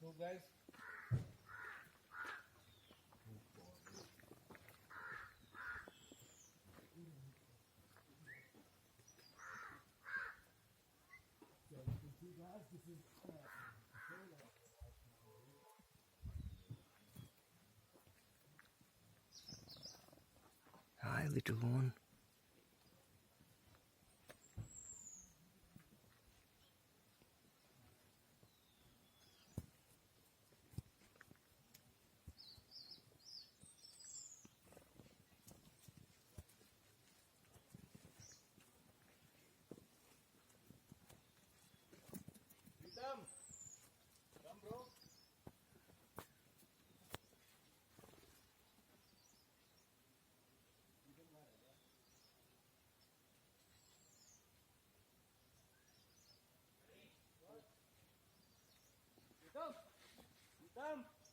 So guys, so you can see guys, this is Hi, little one. Pritam, come bro. Pritam, Pritam.